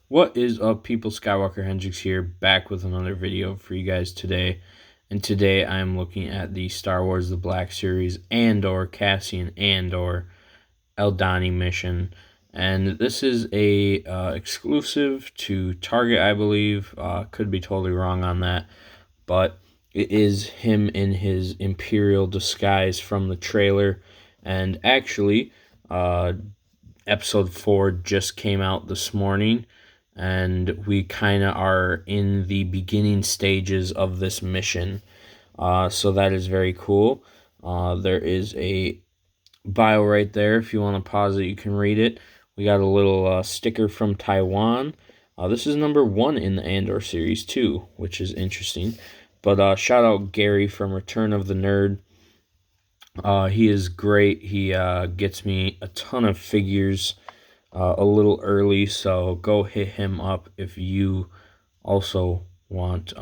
What is up, people? Skywalker Hendrix here, back with another video for you guys today. And today I am looking at the Star Wars The Black Series Andor, Cassian Andor, Aldhani mission. And this is a exclusive to Target, I believe. Could be totally wrong on that. But it is him in his Imperial disguise from the trailer. And actually, episode 4 just came out this morning, and we kind of are in the beginning stages of this mission. So that is very cool. There is a bio right there. If you want to pause it, you can read it. We got a little sticker from Taiwan. This is number 1 in the Andor series too, which is interesting. But shout out Gary from Return of the Nerd. He is great. He gets me a ton of figures a little early, so go hit him up if you also want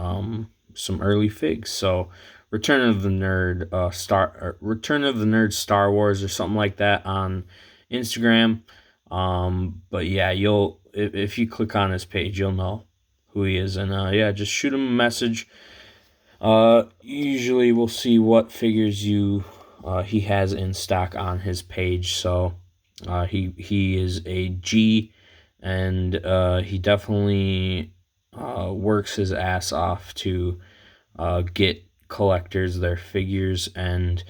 some early figs. So Return of the Nerd Return of the Nerd Star Wars or something like that on Instagram. But yeah, you'll if you click on his page, you'll know who he is, and yeah, just shoot him a message. Usually we'll see what figures he has in stock on his page. So he is a G, and he definitely works his ass off to get collectors their figures, and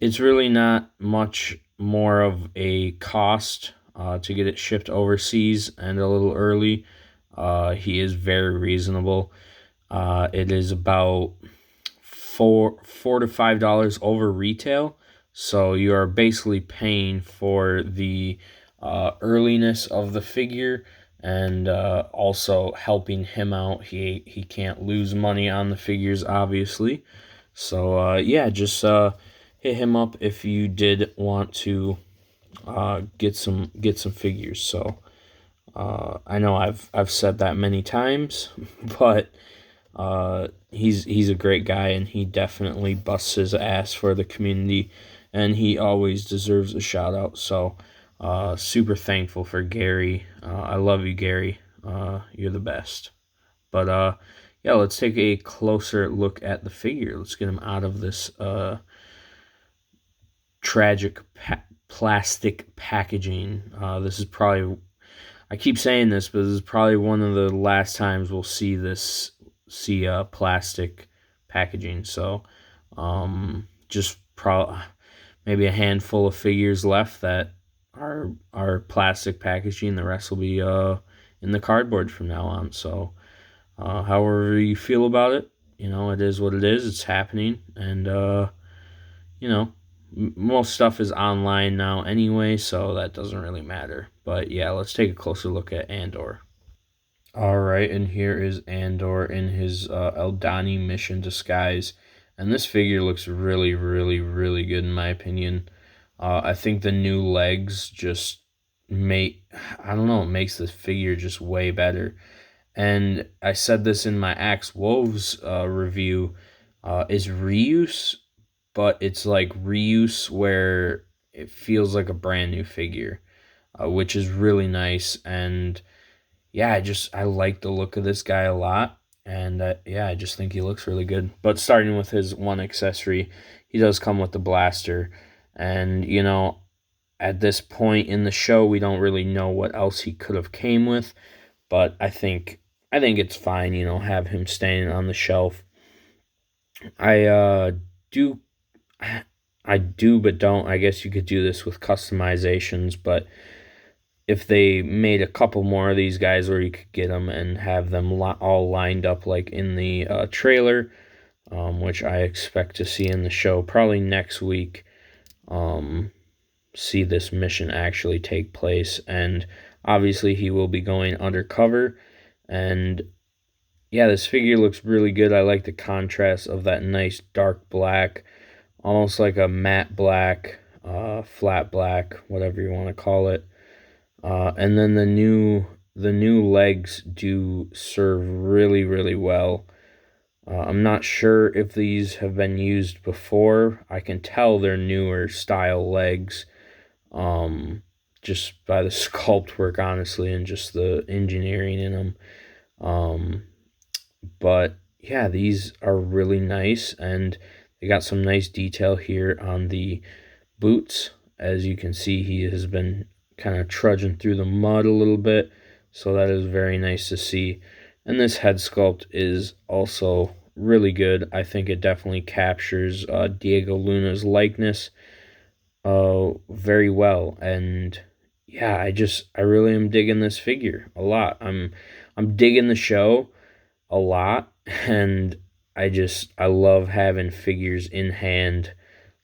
it's really not much more of a cost to get it shipped overseas and a little early. He is very reasonable. It is about $4 to $5 over retail, so you are basically paying for the earliness of the figure, and also helping him out. He can't lose money on the figures, obviously. So yeah, just hit him up if you did want to get some figures. So I know I've said that many times, but he's a great guy, and he definitely busts his ass for the community, and he always deserves a shout out. So super thankful for Gary. I love you, Gary. You're the best. But yeah, let's take a closer look at the figure. Let's get him out of this tragic plastic packaging. This is probably, I keep saying this, but this is probably one of the last times we'll see plastic packaging. So just maybe a handful of figures left that are plastic packaging. The rest will be in the cardboard from now on. So however you feel about it, it is what it is. It's happening, and most stuff is online now anyway, so that doesn't really matter. But yeah, let's take a closer look at Andor. All right, and here is Andor in his Aldhani mission disguise, and this figure looks really, really, really good in my opinion. I think the new legs just I don't know, it makes this figure just way better. And I said this in my Axe Wolves review, is reuse, but it's like reuse where it feels like a brand new figure, which is really nice. And yeah, I like the look of this guy a lot, and yeah, I just think he looks really good. But starting with his one accessory, he does come with the blaster, and at this point in the show, we don't really know what else he could have came with, but I think it's fine, have him staying on the shelf. I do I do but don't. I guess you could do this with customizations, but if they made a couple more of these guys where you could get them and have them all lined up like in the trailer, which I expect to see in the show probably next week, see this mission actually take place. And obviously he will be going undercover, and yeah, this figure looks really good. I like the contrast of that nice dark black, almost like a matte black, flat black, whatever you want to call it. And then the new legs do serve really, really well. I'm not sure if these have been used before. I can tell they're newer style legs. just by the sculpt work, honestly, and just the engineering in them. But yeah, these are really nice, and they got some nice detail here on the boots. As you can see, he has been kind of trudging through the mud a little bit, so that is very nice to see. And this head sculpt is also really good. I think it definitely captures Diego Luna's likeness very well. And yeah, I really am digging this figure a lot. I'm digging the show a lot, and I love having figures in hand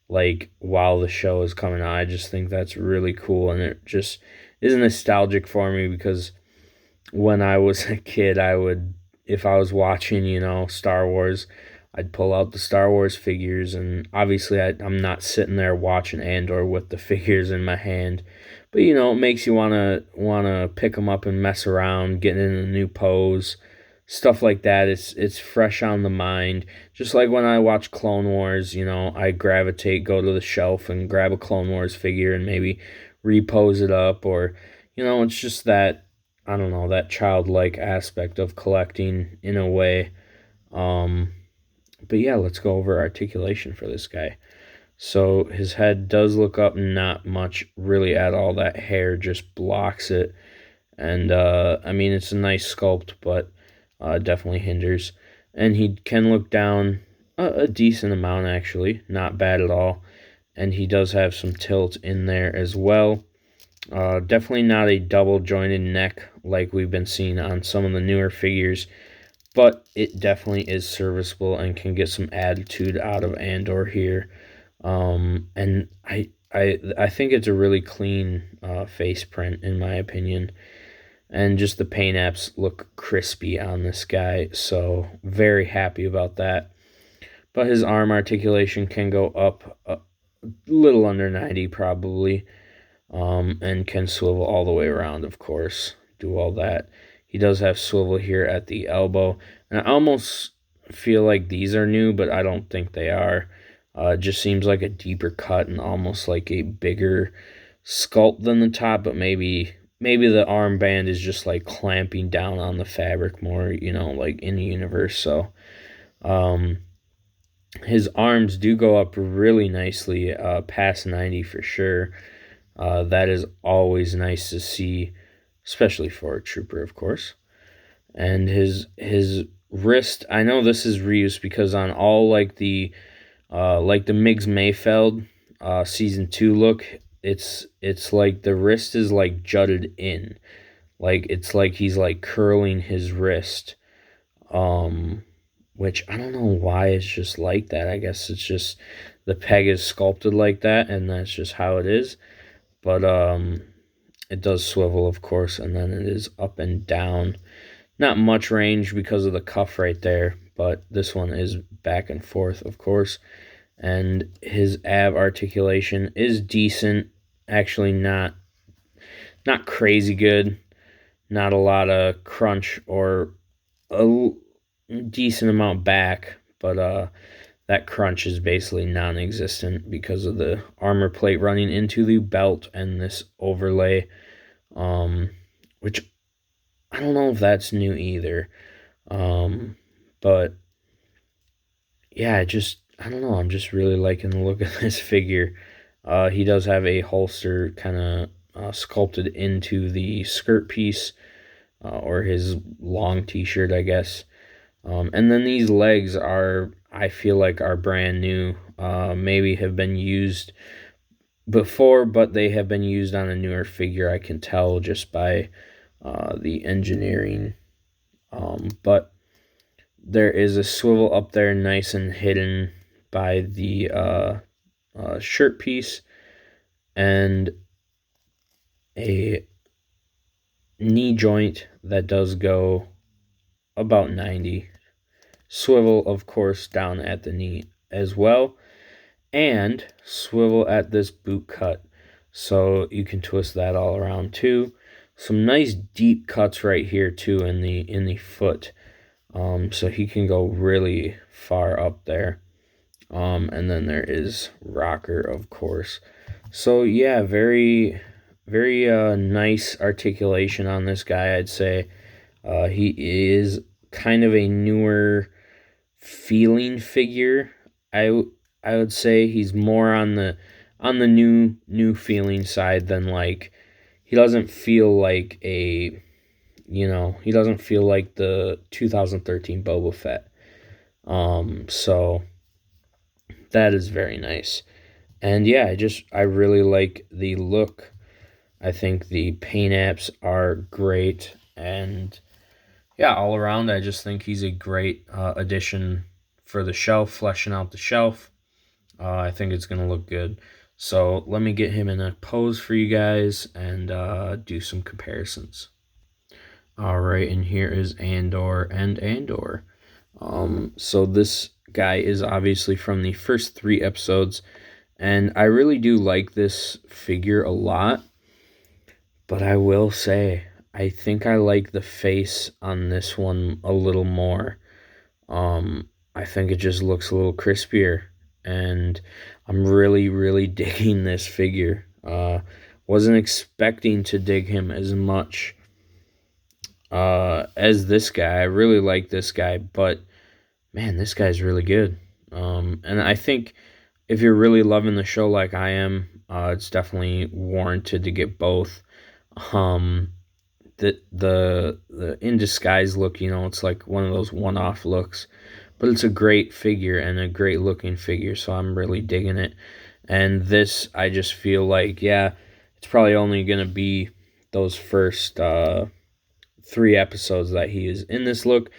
like while the show is coming out. I just think that's really cool, and it just is nostalgic for me because when I was a kid, if I was watching, Star Wars, I'd pull out the Star Wars figures, and obviously I'm not sitting there watching Andor with the figures in my hand, but it makes you wanna pick them up and mess around, getting in a new pose, stuff like that. It's fresh on the mind. Just like when I watch Clone Wars, I go to the shelf and grab a Clone Wars figure and maybe repose it up, or it's just that, I don't know, that childlike aspect of collecting in a way. But yeah, let's go over articulation for this guy. So his head does look up, not much really at all. That hair just blocks it. And I mean, it's a nice sculpt, but definitely hinders. And he can look down a decent amount, actually. Not bad at all. And he does have some tilt in there as well. Definitely not a double jointed neck like we've been seeing on some of the newer figures, but it definitely is serviceable and can get some attitude out of Andor here. And I think it's a really clean face print, in my opinion. And just the paint apps look crispy on this guy, so very happy about that. But his arm articulation can go up a little under 90 probably, and can swivel all the way around, of course, do all that. He does have swivel here at the elbow, and I almost feel like these are new, but I don't think they are. It just seems like a deeper cut and almost like a bigger sculpt than the top, but maybe the armband is just like clamping down on the fabric more, like in the universe. So his arms do go up really nicely, past 90 for sure. That is always nice to see, especially for a trooper, of course. And his wrist, I know this is reused because on all like the Migs Mayfeld season 2 look, it's like the wrist is like jutted in, like it's like he's like curling his wrist, which I don't know why it's just like that. I guess it's just the peg is sculpted like that, and that's just how it is. But it does swivel, of course, and then it is up and down. Not much range because of the cuff right there, but this one is back and forth, of course. And his ab articulation is decent. Actually, not crazy good. Not a lot of crunch or a decent amount back, but that crunch is basically non-existent because of the armor plate running into the belt and this overlay, which I don't know if that's new either. But yeah, I don't know. I'm just really liking the look of this figure. He does have a holster kind of sculpted into the skirt piece, or his long t-shirt, I guess. And then these legs I feel like are brand new. Maybe have been used before, but they have been used on a newer figure. I can tell just by the engineering. But there is a swivel up there, nice and hidden by the shirt piece, and a knee joint that does go about 90. Swivel, of course, down at the knee as well, and swivel at this boot cut, so you can twist that all around too. Some nice deep cuts right here too in the foot, so he can go really far up there. And then there is rocker, of course. So yeah, very very nice articulation on this guy, I'd say. He is kind of a newer feeling figure. I would say he's more on the new feeling side than like he doesn't feel like he doesn't feel like the 2013 Boba Fett. So that is very nice. And yeah, I really like the look. I think the paint apps are great, and yeah, all around, I just think he's a great addition for the shelf, fleshing out the shelf. I think it's going to look good. So let me get him in a pose for you guys and do some comparisons. All right, and here is Andor and Andor. So this guy is obviously from the first 3 episodes, and I really do like this figure a lot. But I will say, I think I like the face on this one a little more. I think it just looks a little crispier, and I'm really, really digging this figure. Wasn't expecting to dig him as much as this guy. I really like this guy, but man, this guy's really good. And I think if you're really loving the show like I am, it's definitely warranted to get both. Um, the in disguise look, it's like one of those one-off looks, but it's a great figure and a great looking figure, so I'm really digging it. And this, I just feel like, yeah, it's probably only gonna be those first 3 episodes that he is in this look,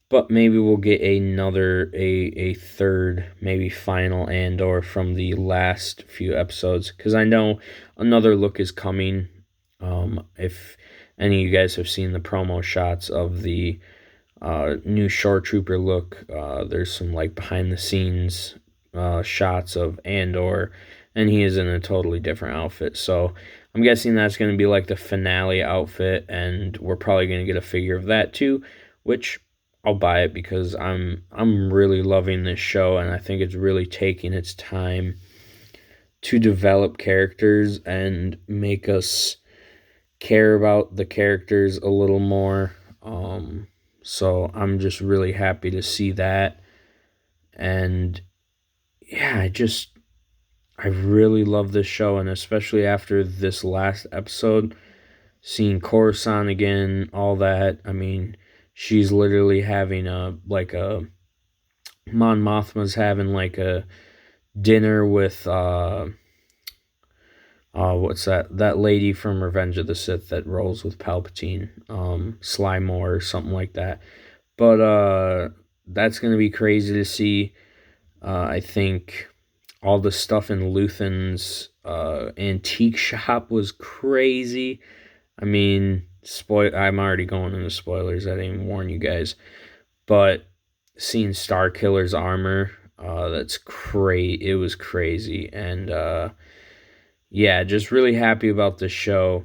but maybe we'll get a third, maybe final Andor from the last few episodes, because I know another look is coming. If any of you guys have seen the promo shots of the new Shore Trooper look, there's some like behind the scenes shots of Andor, and he is in a totally different outfit. So I'm guessing that's going to be like the finale outfit, and we're probably going to get a figure of that too, which I'll buy it because I'm really loving this show, and I think it's really taking its time to develop characters and make us care about the characters a little more. So I'm just really happy to see that. And yeah, I really love this show, and especially after this last episode, seeing Coruscant again, all that. I mean, she's literally having Mon Mothma's having like a dinner with what's that lady from Revenge of the Sith that rolls with Palpatine, Sly Moore or something like that. But that's gonna be crazy to see. I think all the stuff in Luthen's antique shop was crazy. I mean, I'm already going into spoilers. I didn't even warn you guys. But seeing Starkiller's armor, it was crazy. And yeah, just really happy about this show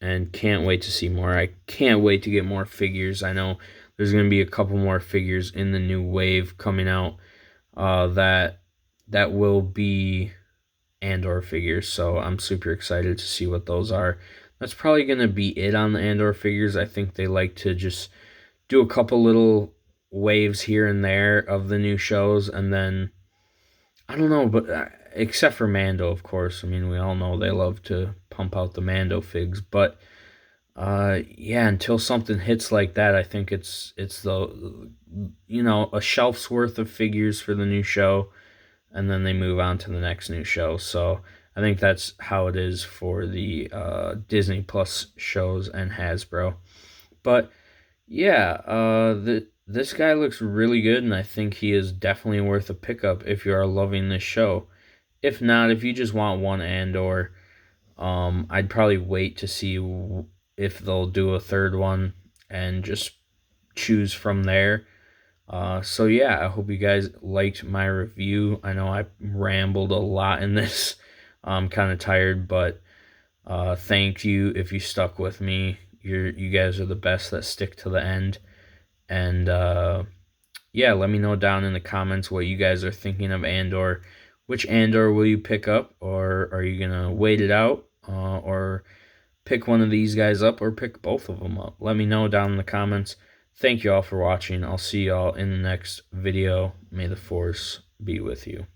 and can't wait to see more. I can't wait to get more figures. I know there's going to be a couple more figures in the new wave coming out that will be Andor figures, so I'm super excited to see what those are. That's probably going to be it on the Andor figures. I think they like to just do a couple little waves here and there of the new shows, and then I don't know, but except for Mando, of course. I mean, we all know they love to pump out the Mando figs, but yeah, until something hits like that, I think it's the a shelf's worth of figures for the new show, and then they move on to the next new show. So I think that's how it is for the Disney Plus shows and Hasbro. But yeah, this guy looks really good, and I think he is definitely worth a pickup if you are loving this show. If not, if you just want one Andor, I'd probably wait to see if they'll do a third one and just choose from there. So yeah, I hope you guys liked my review. I know I rambled a lot in this. I'm kind of tired, but thank you if you stuck with me. You guys are the best that stick to the end. And yeah, let me know down in the comments what you guys are thinking of Andor. Which Andor will you pick up, or are you gonna wait it out, or pick one of these guys up or pick both of them up. Let me know down in the comments. Thank you all for watching. I'll see y'all in the next video. May the Force be with you.